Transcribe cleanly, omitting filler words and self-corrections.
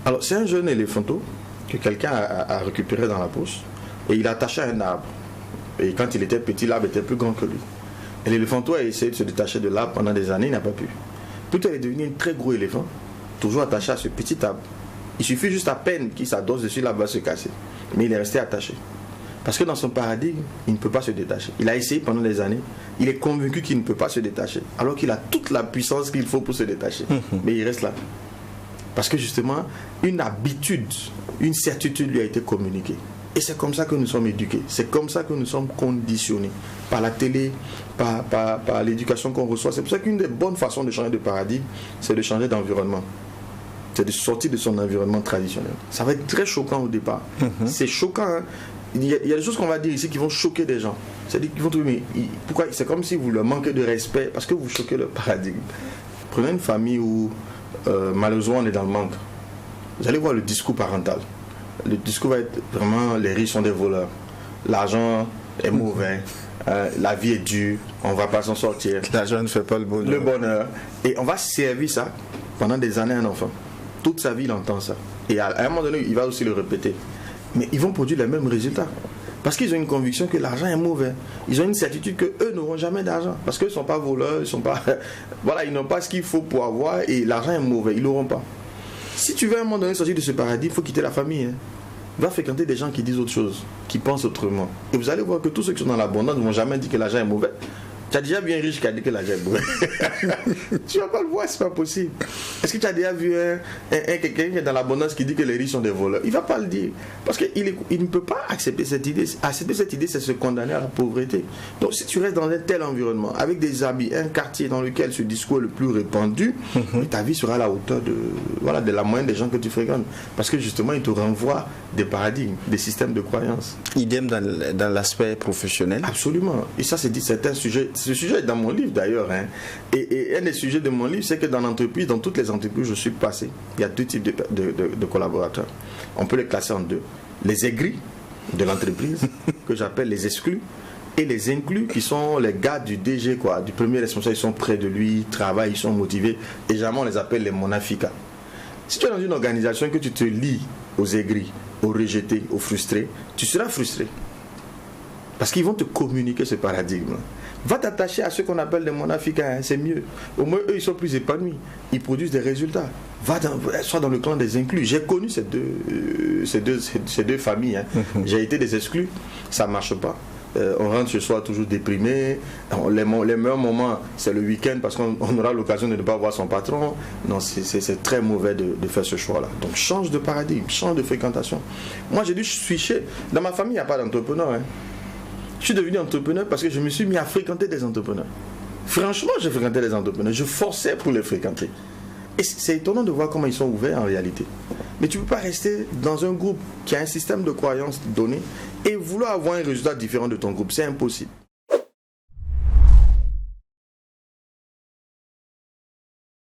Alors, c'est un jeune éléphanteau que quelqu'un a récupéré dans la poche et il a attaché à un arbre. Et quand il était petit, l'arbre était plus grand que lui. Et l'éléphanteau a essayé de se détacher de l'arbre pendant des années, il n'a pas pu. Puis il est devenu un très gros éléphant, toujours attaché à ce petit arbre. Il suffit juste à peine qu'il s'adosse dessus, l'arbre va se casser. Mais il est resté attaché. Parce que dans son paradigme, il ne peut pas se détacher. Il a essayé pendant des années, il est convaincu qu'il ne peut pas se détacher, alors qu'il a toute la puissance qu'il faut pour se détacher. Mais il reste là. Parce que justement, une habitude, une certitude lui a été communiquée. Et c'est comme ça que nous sommes éduqués. C'est comme ça que nous sommes conditionnés. Par la télé, par l'éducation qu'on reçoit. C'est pour ça qu'une des bonnes façons de changer de paradigme, c'est de changer d'environnement. C'est de sortir de son environnement traditionnel. Ça va être très choquant au départ. C'est choquant, hein? Il y a des choses qu'on va dire ici qui vont choquer des gens. C'est-à-dire qu'ils vont trouver, mais pourquoi? C'est comme si vous leur manquez de respect parce que vous choquez le paradigme. Prenez une famille où malheureusement on est dans le manque. Vous allez voir le discours parental. Le discours va être vraiment: les riches sont des voleurs, l'argent est mauvais, la vie est dure, on ne va pas s'en sortir. L'argent ne fait pas le bonheur. Le bonheur. Et on va servir ça pendant des années à un enfant. Toute sa vie il entend ça. Et à un moment donné il va aussi le répéter. Mais ils vont produire les mêmes résultats. Parce qu'ils ont une conviction que l'argent est mauvais. Ils ont une certitude qu'eux n'auront jamais d'argent. Parce qu'ils ne sont pas voleurs, ils sont pas... voilà, ils n'ont pas ce qu'il faut pour avoir et l'argent est mauvais, ils ne l'auront pas. Si tu veux à un moment donné sortir de ce paradis, il faut quitter la famille. Hein. Va fréquenter des gens qui disent autre chose, qui pensent autrement. Et vous allez voir que tous ceux qui sont dans l'abondance ne vont jamais dire que l'argent est mauvais. Tu as déjà vu un riche qui a dit que l'argent est mauvais? Tu vas pas le voir, c'est pas possible. Est-ce que tu as déjà vu quelqu'un qui est dans l'abondance qui dit que les riches sont des voleurs? Il va pas le dire. Parce qu'il ne peut pas accepter cette idée. Accepter cette idée, c'est se condamner à la pauvreté. Donc si tu restes dans un tel environnement, avec des habits, un quartier dans lequel ce discours est le plus répandu, ta vie sera à la hauteur de la moyenne des gens que tu fréquentes. Parce que justement, il te renvoie des paradigmes, des systèmes de croyances. Idem dans l'aspect professionnel. Absolument. Et ça, c'est un sujet. Ce sujet est dans mon livre d'ailleurs. Hein. Et un des sujets de mon livre, c'est que dans l'entreprise, dans toutes les entreprises où je suis passé, il y a deux types de collaborateurs. On peut les classer en deux. Les aigris de l'entreprise, que j'appelle les exclus, et les inclus, qui sont les gars du DG, quoi, du premier responsable. Ils sont près de lui, ils travaillent, ils sont motivés. Et jamais on les appelle les monafica. Si tu es dans une organisation que tu te lis aux aigris, aux rejetés, aux frustrés, tu seras frustré. Parce qu'ils vont te communiquer ce paradigme. Va t'attacher à ceux qu'on appelle les monafica, hein, c'est mieux. Au moins, eux, ils sont plus épanouis. Ils produisent des résultats. Sois dans le clan des inclus. J'ai connu ces deux familles. Hein. J'ai été des exclus. Ça ne marche pas. On rentre ce soir toujours déprimé. Les meilleurs moments, c'est le week-end parce qu'on aura l'occasion de ne pas voir son patron. Non, c'est très mauvais de faire ce choix-là. Donc, change de paradigme, change de fréquentation. Moi, j'ai dû switcher. Dans ma famille, il n'y a pas d'entrepreneur. Hein. Je suis devenu entrepreneur parce que je me suis mis à fréquenter des entrepreneurs. Franchement, je fréquentais des entrepreneurs. Je forçais pour les fréquenter. Et c'est étonnant de voir comment ils sont ouverts en réalité. Mais tu ne peux pas rester dans un groupe qui a un système de croyances donné et vouloir avoir un résultat différent de ton groupe. C'est impossible.